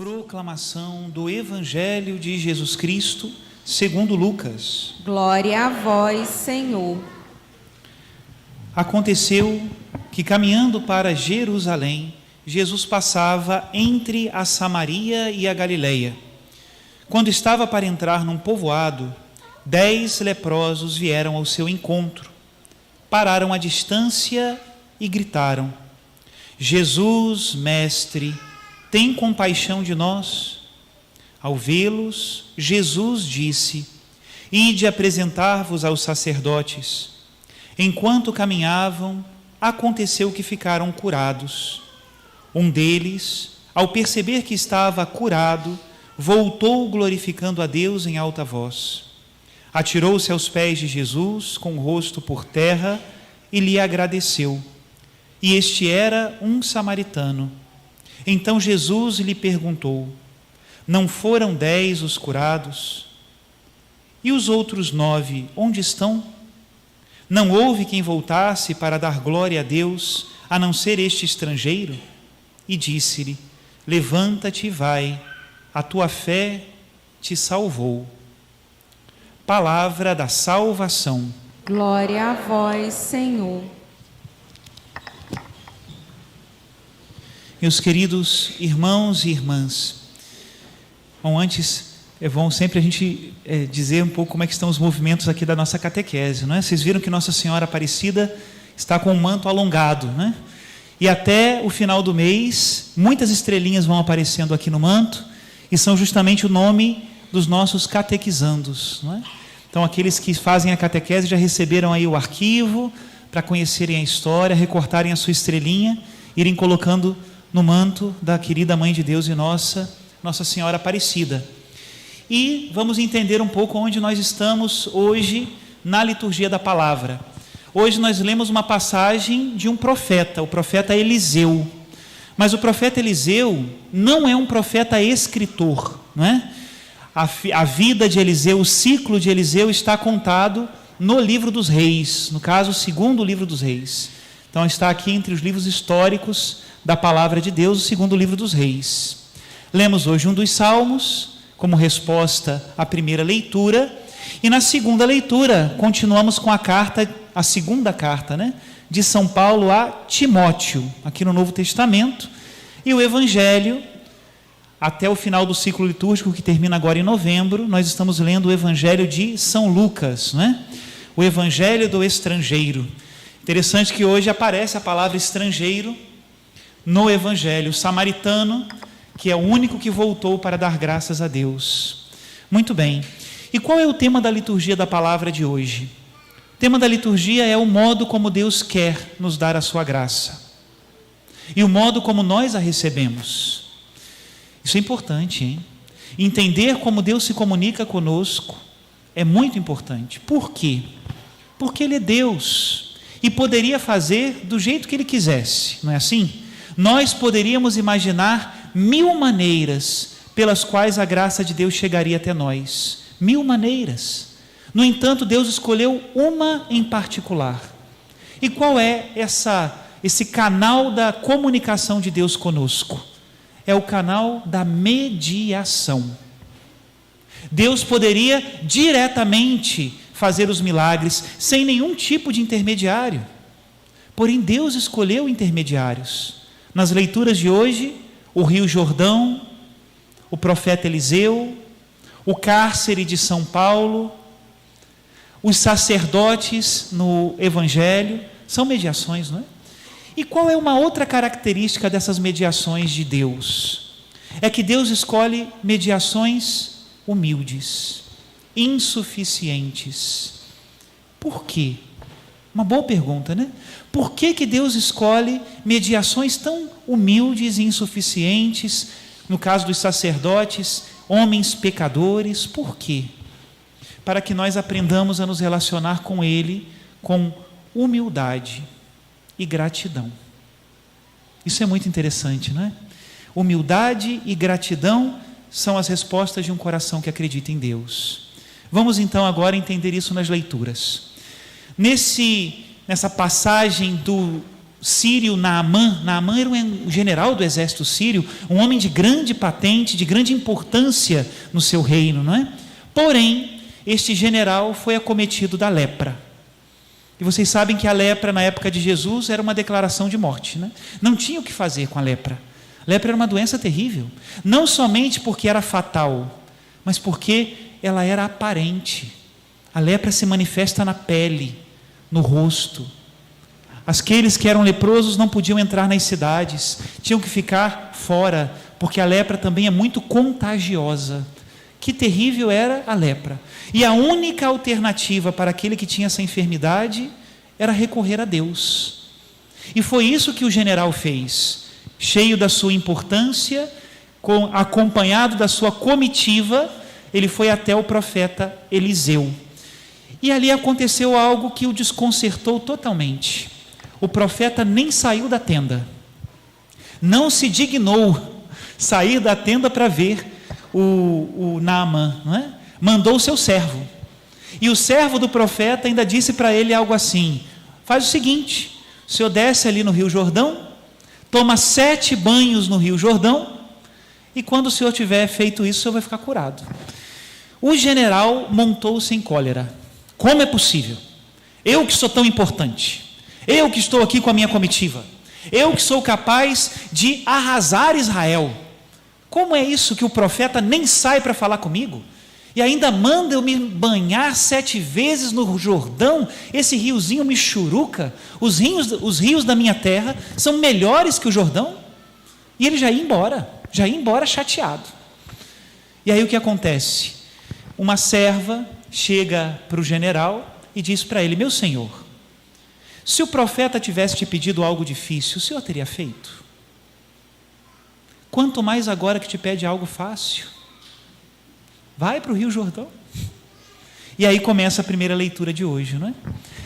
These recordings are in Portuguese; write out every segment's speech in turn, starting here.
Proclamação do Evangelho de Jesus Cristo, segundo Lucas. Glória a vós, Senhor. Aconteceu que, caminhando para Jerusalém, Jesus passava entre a Samaria e a Galileia. Quando estava para entrar num povoado, 10 leprosos vieram ao seu encontro. Pararam à distância e gritaram: Jesus, mestre, tem compaixão de nós. Ao vê-los, Jesus disse: Ide apresentar-vos aos sacerdotes. Enquanto caminhavam, aconteceu que ficaram curados. Um deles, ao perceber que estava curado, voltou glorificando a Deus em alta voz. Atirou-se aos pés de Jesus, com o rosto por terra, e lhe agradeceu. E este era um samaritano. Então Jesus lhe perguntou: Não foram 10 os curados? E os outros 9, onde estão? Não houve quem voltasse para dar glória a Deus, a não ser este estrangeiro? E disse-lhe: Levanta-te e vai, a tua fé te salvou. Palavra da salvação. Glória a vós, Senhor. Meus queridos irmãos e irmãs, bom, antes é bom sempre a gente dizer um pouco como é que estão os movimentos aqui da nossa catequese, não é? Vocês viram que Nossa Senhora Aparecida está com o manto alongado, né? E até o final do mês, muitas estrelinhas vão aparecendo aqui no manto, e são justamente o nome dos nossos catequizandos, não é? Então, aqueles que fazem a catequese já receberam aí o arquivo para conhecerem a história, recortarem a sua estrelinha, irem colocando no manto da querida Mãe de Deus e Nossa Senhora Aparecida. E vamos entender um pouco onde nós estamos hoje na liturgia da palavra. Hoje nós lemos uma passagem de um profeta, o profeta Eliseu. Mas o profeta Eliseu não é um profeta escritor, não é? A vida de Eliseu, o ciclo de Eliseu está contado no livro dos reis, no caso, o segundo livro dos reis. Então está aqui entre os livros históricos da palavra de Deus, o segundo livro dos reis. Lemos hoje um dos salmos, como resposta à primeira leitura, e na segunda leitura continuamos com a segunda carta, né, de São Paulo a Timóteo, aqui no Novo Testamento, e o Evangelho, até o final do ciclo litúrgico, que termina agora em novembro, nós estamos lendo o Evangelho de São Lucas, né? O Evangelho do estrangeiro. Interessante que hoje aparece a palavra estrangeiro no Evangelho, o samaritano, que é o único que voltou para dar graças a Deus. Muito bem. E qual é o tema da liturgia da palavra de hoje? O tema da liturgia é o modo como Deus quer nos dar a sua graça. E o modo como nós a recebemos. Isso é importante, hein? Entender como Deus se comunica conosco é muito importante. Por quê? Porque Ele é Deus e poderia fazer do jeito que Ele quisesse, não é assim? Nós poderíamos imaginar 1000 maneiras pelas quais a graça de Deus chegaria até nós. 1000 maneiras. No entanto, Deus escolheu uma em particular. E qual é esse canal da comunicação de Deus conosco? É o canal da mediação. Deus poderia diretamente fazer os milagres sem nenhum tipo de intermediário. Porém, Deus escolheu intermediários. Nas leituras de hoje, o Rio Jordão, o profeta Eliseu, o cárcere de São Paulo, os sacerdotes no Evangelho, são mediações, não é? E qual é uma outra característica dessas mediações de Deus? É que Deus escolhe mediações humildes, insuficientes. Por quê? Uma boa pergunta, né? Por que Deus escolhe mediações tão humildes e insuficientes, no caso dos sacerdotes, homens pecadores? Por quê? Para que nós aprendamos a nos relacionar com Ele com humildade e gratidão. Isso é muito interessante, não é? Humildade e gratidão são as respostas de um coração que acredita em Deus. Vamos então agora entender isso nas leituras. Nessa passagem do sírio Naamã. Naamã era um general do exército sírio, um homem de grande patente, de grande importância no seu reino, não é? Porém, este general foi acometido da lepra. E vocês sabem que a lepra na época de Jesus era uma declaração de morte, né? Não tinha o que fazer com a lepra. A lepra era uma doença terrível, não somente porque era fatal, mas porque ela era aparente. A lepra se manifesta na pele, no rosto. Aqueles que eram leprosos não podiam entrar nas cidades, tinham que ficar fora, porque a lepra também é muito contagiosa. Que terrível era a lepra. E a única alternativa para aquele que tinha essa enfermidade era recorrer a Deus. E foi isso que o general fez, cheio da sua importância, acompanhado da sua comitiva, ele foi até o profeta Eliseu. E ali aconteceu algo que o desconcertou totalmente. O profeta nem saiu da tenda, não se dignou sair da tenda para ver o Naamã, não é? Mandou o seu servo, e o servo do profeta ainda disse para ele algo assim: faz o seguinte, o senhor desce ali no Rio Jordão, toma 7 banhos no Rio Jordão, e quando o senhor tiver feito isso, o senhor vai ficar curado. O general montou-se em cólera. Como é possível? Eu que sou tão importante, eu que estou aqui com a minha comitiva, eu que sou capaz de arrasar Israel, como é isso que o profeta nem sai para falar comigo? E ainda manda eu me banhar 7 vezes no Jordão, esse riozinho Michuruca, os rios da minha terra são melhores que o Jordão? E ele já ia embora chateado. E aí o que acontece? Uma serva chega para o general e diz para ele: meu senhor, se o profeta tivesse te pedido algo difícil, o senhor teria feito? Quanto mais agora que te pede algo fácil. Vai para o Rio Jordão. E aí começa a primeira leitura de hoje, não é?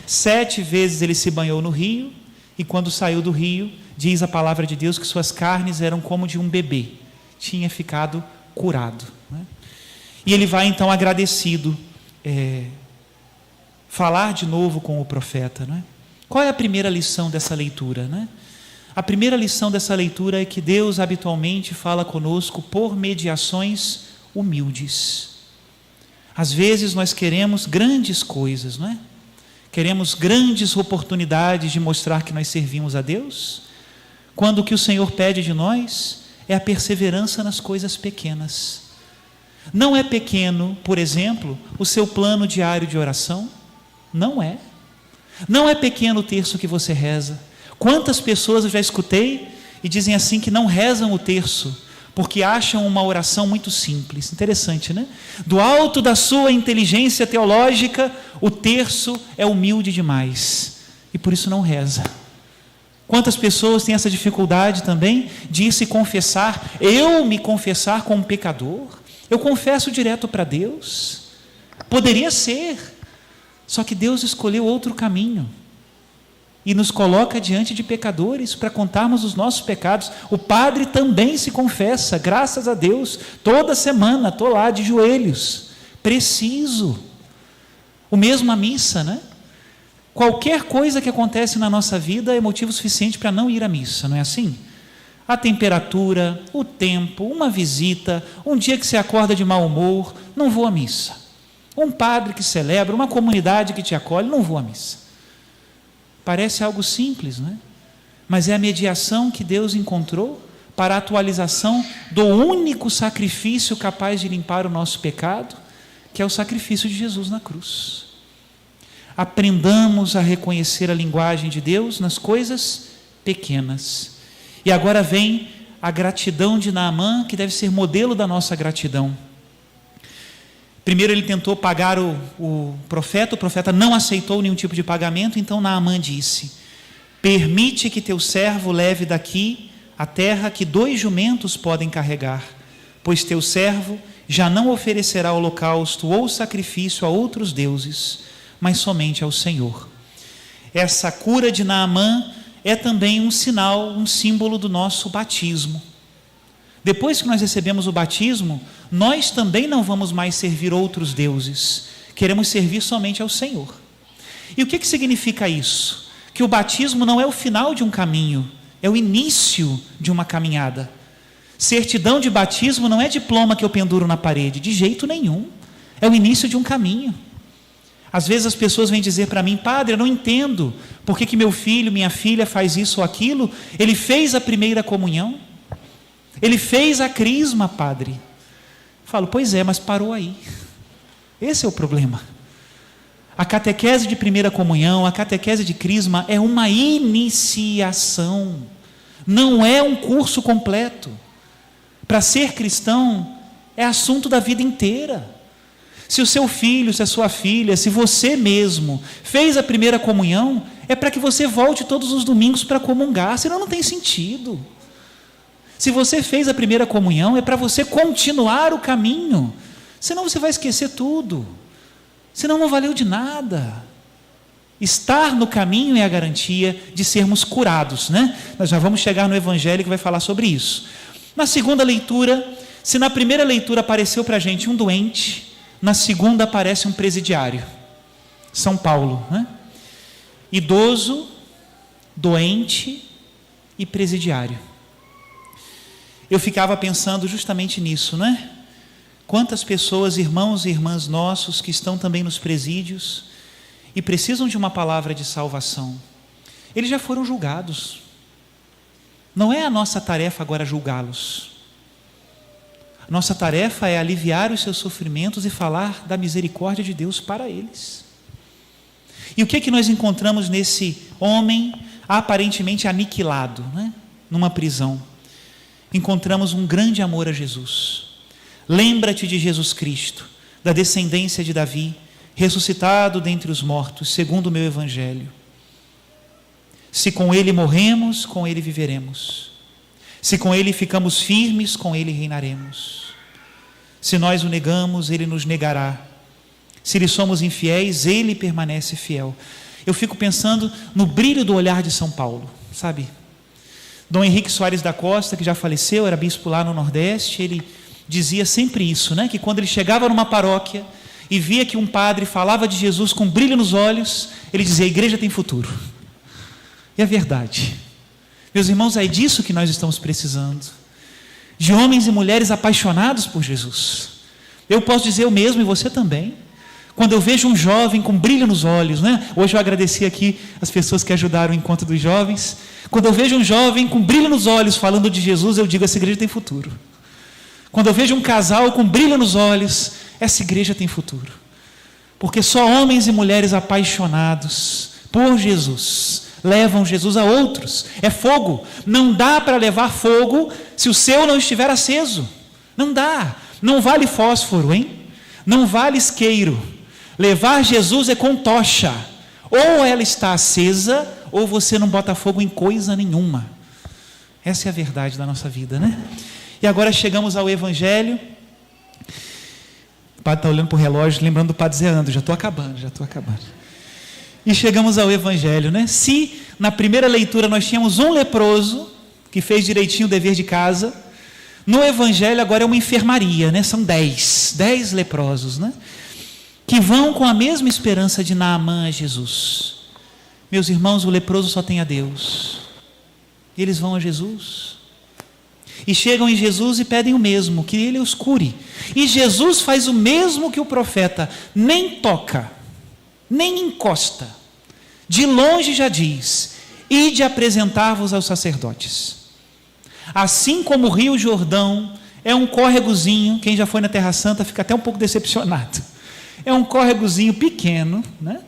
7 vezes ele se banhou no rio, e quando saiu do rio, diz a palavra de Deus que suas carnes eram como de um bebê, tinha ficado curado, não é? E ele vai então agradecido falar de novo com o profeta, não é? Qual é a primeira lição dessa leitura, né? A primeira lição dessa leitura é que Deus habitualmente fala conosco por mediações humildes. Às vezes nós queremos grandes coisas, não é? Queremos grandes oportunidades de mostrar que nós servimos a Deus, quando o que o Senhor pede de nós é a perseverança nas coisas pequenas. Não é pequeno, por exemplo, o seu plano diário de oração? Não é. Não é pequeno o terço que você reza. Quantas pessoas eu já escutei e dizem assim que não rezam o terço, porque acham uma oração muito simples. Interessante, né? Do alto da sua inteligência teológica, o terço é humilde demais, e por isso não reza. Quantas pessoas têm essa dificuldade também de se confessar? Eu me confessar como pecador? Eu confesso direto para Deus? Poderia ser, só que Deus escolheu outro caminho e nos coloca diante de pecadores para contarmos os nossos pecados. O padre também se confessa, graças a Deus, toda semana estou lá de joelhos, preciso. O mesmo a missa, né? Qualquer coisa que acontece na nossa vida é motivo suficiente para não ir à missa, não é assim? A temperatura, o tempo, uma visita, um dia que você acorda de mau humor, não vou à missa. Um padre que celebra, uma comunidade que te acolhe, não vou à missa. Parece algo simples, não é? Mas é a mediação que Deus encontrou para a atualização do único sacrifício capaz de limpar o nosso pecado, que é o sacrifício de Jesus na cruz. Aprendamos a reconhecer a linguagem de Deus nas coisas pequenas. E agora vem a gratidão de Naamã, que deve ser modelo da nossa gratidão. Primeiro ele tentou pagar o profeta não aceitou nenhum tipo de pagamento, então Naamã disse: permite que teu servo leve daqui a terra que 2 jumentos podem carregar, pois teu servo já não oferecerá holocausto ou sacrifício a outros deuses, mas somente ao Senhor. Essa cura de Naamã é também um sinal, um símbolo do nosso batismo. Depois que nós recebemos o batismo, nós também não vamos mais servir outros deuses, queremos servir somente ao Senhor. E o que significa isso? que o batismo não é o final de um caminho, é o início de uma caminhada. Certidão de batismo não é diploma que eu penduro na parede, de jeito nenhum. É o início de um caminho. Às vezes as pessoas vêm dizer para mim: padre, eu não entendo por que meu filho, minha filha faz isso ou aquilo. Ele fez a primeira comunhão, ele fez a crisma, padre. Eu falo: pois é, mas parou aí. Esse é o problema. A catequese de primeira comunhão, a catequese de crisma é uma iniciação, não é um curso completo. Para ser cristão é assunto da vida inteira. Se o seu filho, se a sua filha, se você mesmo fez a primeira comunhão, é para que você volte todos os domingos para comungar, senão não tem sentido. Se você fez a primeira comunhão, é para você continuar o caminho, senão você vai esquecer tudo, senão não valeu de nada. Estar no caminho é a garantia de sermos curados, né? Nós já vamos chegar no Evangelho que vai falar sobre isso. Na segunda leitura, se na primeira leitura apareceu para a gente um doente, na segunda aparece um presidiário, São Paulo, né? Idoso, doente e presidiário. Eu ficava pensando justamente nisso, né? Quantas pessoas, irmãos e irmãs nossos, que estão também nos presídios e precisam de uma palavra de salvação. Eles já foram julgados. Não é a nossa tarefa agora julgá-los. Nossa tarefa é aliviar os seus sofrimentos e falar da misericórdia de Deus para eles. E o que é que nós encontramos nesse homem aparentemente aniquilado, né? Numa prisão? Encontramos um grande amor a Jesus. Lembra-te de Jesus Cristo, da descendência de Davi, ressuscitado dentre os mortos, segundo o meu Evangelho. Se com ele morremos, com ele viveremos. Se com ele ficamos firmes, com ele reinaremos. Se nós o negamos, ele nos negará. Se lhe somos infiéis, ele permanece fiel. Eu fico pensando no brilho do olhar de São Paulo, sabe? Dom Henrique Soares da Costa, que já faleceu, era bispo lá no Nordeste, ele dizia sempre isso, né? Que quando ele chegava numa paróquia e via que um padre falava de Jesus com brilho nos olhos, ele dizia: a igreja tem futuro. E é verdade. Meus irmãos, é disso que nós estamos precisando. De homens e mulheres apaixonados por Jesus. Eu posso dizer o mesmo e você também. Quando eu vejo um jovem com brilho nos olhos, né? Hoje eu agradeci aqui as pessoas que ajudaram o encontro dos jovens. Quando eu vejo um jovem com brilho nos olhos falando de Jesus, eu digo: essa igreja tem futuro. Quando eu vejo um casal com brilho nos olhos, essa igreja tem futuro. Porque só homens e mulheres apaixonados por Jesus levam Jesus a outros. É fogo. Não dá para levar fogo se o seu não estiver aceso. Não dá. Não vale fósforo, hein? Não vale isqueiro. Levar Jesus é com tocha. Ou ela está acesa, ou você não bota fogo em coisa nenhuma. Essa é a verdade da nossa vida, né? E agora chegamos ao Evangelho. O padre está olhando para o relógio, lembrando do padre Zé Andro. Já estou acabando. E chegamos ao Evangelho, né? Se na primeira leitura nós tínhamos um leproso que fez direitinho o dever de casa, no Evangelho agora é uma enfermaria, né? São 10 leprosos, né? Que vão com a mesma esperança de Naamã a Jesus. Meus irmãos, o leproso só tem a Deus. E eles vão a Jesus. E chegam em Jesus e pedem o mesmo, que ele os cure. E Jesus faz o mesmo que o profeta, nem toca, nem encosta. De longe já diz: ide apresentar-vos aos sacerdotes. Assim como o Rio Jordão é um córregozinho, quem já foi na Terra Santa fica até um pouco decepcionado. É um córregozinho pequeno, né?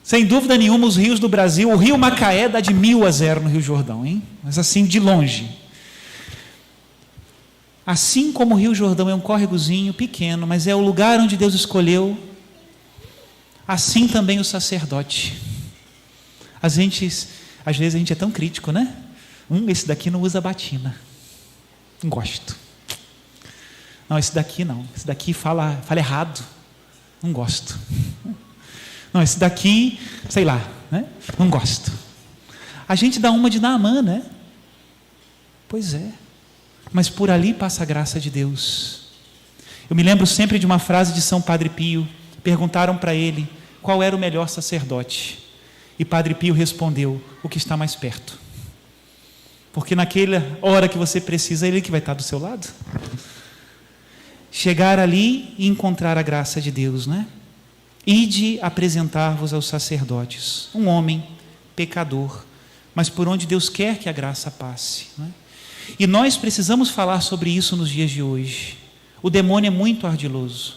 Sem dúvida nenhuma, os rios do Brasil, o rio Macaé dá de 1000-0 no Rio Jordão, hein? Mas assim, de longe. Assim como o Rio Jordão é um córregozinho pequeno, mas é o lugar onde Deus escolheu, assim também o sacerdote. Às vezes a gente é tão crítico, né? Esse daqui não usa batina. Não gosto. Não, esse daqui não. Esse daqui fala errado. Não gosto. Não, esse daqui, sei lá, né? Não gosto. A gente dá uma de Naamã, né? Pois é. Mas por ali passa a graça de Deus. Eu me lembro sempre de uma frase de São Padre Pio. Perguntaram para ele qual era o melhor sacerdote. E Padre Pio respondeu: o que está mais perto. Porque naquela hora que você precisa, Ele que vai estar do seu lado. Chegar ali e encontrar a graça de Deus, né? Ide apresentar-vos aos sacerdotes, um homem pecador, mas por onde Deus quer que a graça passe, né? E nós precisamos falar sobre isso nos dias de hoje. O demônio é muito ardiloso.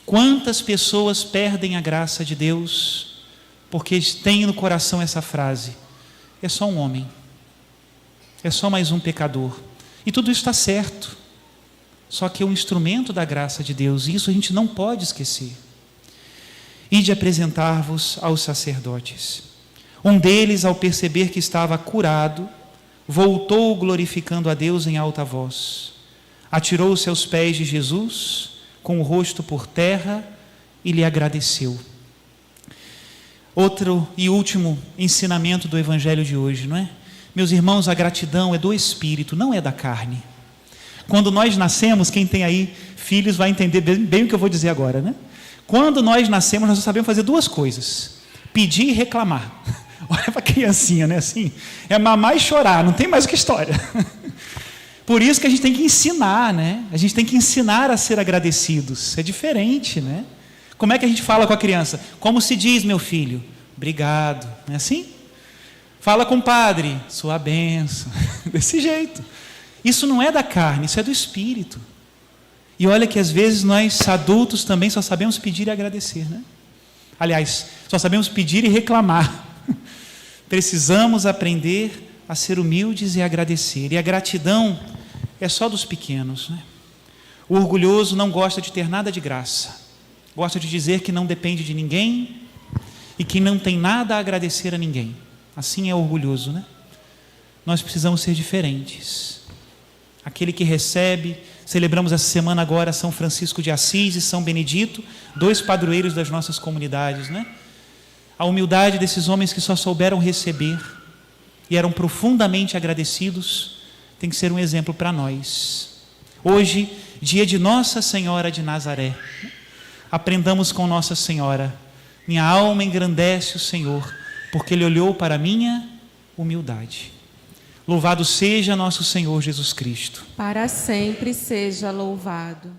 Quantas pessoas perdem a graça de Deus porque têm no coração essa frase: é só um homem, é só mais um pecador. E tudo isso está certo, só que é um instrumento da graça de Deus, e isso a gente não pode esquecer. Ide apresentar-vos aos sacerdotes. Um deles, ao perceber que estava curado, voltou glorificando a Deus em alta voz. Atirou-se aos pés de Jesus, com o rosto por terra, e lhe agradeceu. Outro e último ensinamento do Evangelho de hoje, não é? Meus irmãos, a gratidão é do Espírito, não é da carne. Quando nós nascemos, quem tem aí filhos vai entender bem o que eu vou dizer agora, né? Quando nós nascemos, nós só sabemos fazer duas coisas: pedir e reclamar. Olha para a criancinha, né? Assim, é mamar e chorar, não tem mais o que história. Por isso que a gente tem que ensinar, né? A gente tem que ensinar a ser agradecidos. É diferente, né? Como é que a gente fala com a criança? Como se diz, meu filho? Obrigado. Não é assim? Fala com o padre, sua bênção. Desse jeito. Isso não é da carne, isso é do Espírito. E olha que às vezes nós adultos também só sabemos pedir e agradecer, né? Aliás, só sabemos pedir e reclamar. Precisamos aprender a ser humildes e agradecer. E a gratidão é só dos pequenos, né? O orgulhoso não gosta de ter nada de graça. Gosta de dizer que não depende de ninguém e que não tem nada a agradecer a ninguém. Assim é orgulhoso, né? Nós precisamos ser diferentes. Aquele que recebe, celebramos essa semana agora São Francisco de Assis e São Benedito, 2 padroeiros das nossas comunidades, né? A humildade desses homens que só souberam receber e eram profundamente agradecidos, tem que ser um exemplo para nós. Hoje, dia de Nossa Senhora de Nazaré, aprendamos com Nossa Senhora: minha alma engrandece o Senhor, porque Ele olhou para a minha humildade. Louvado seja nosso Senhor Jesus Cristo. Para sempre seja louvado.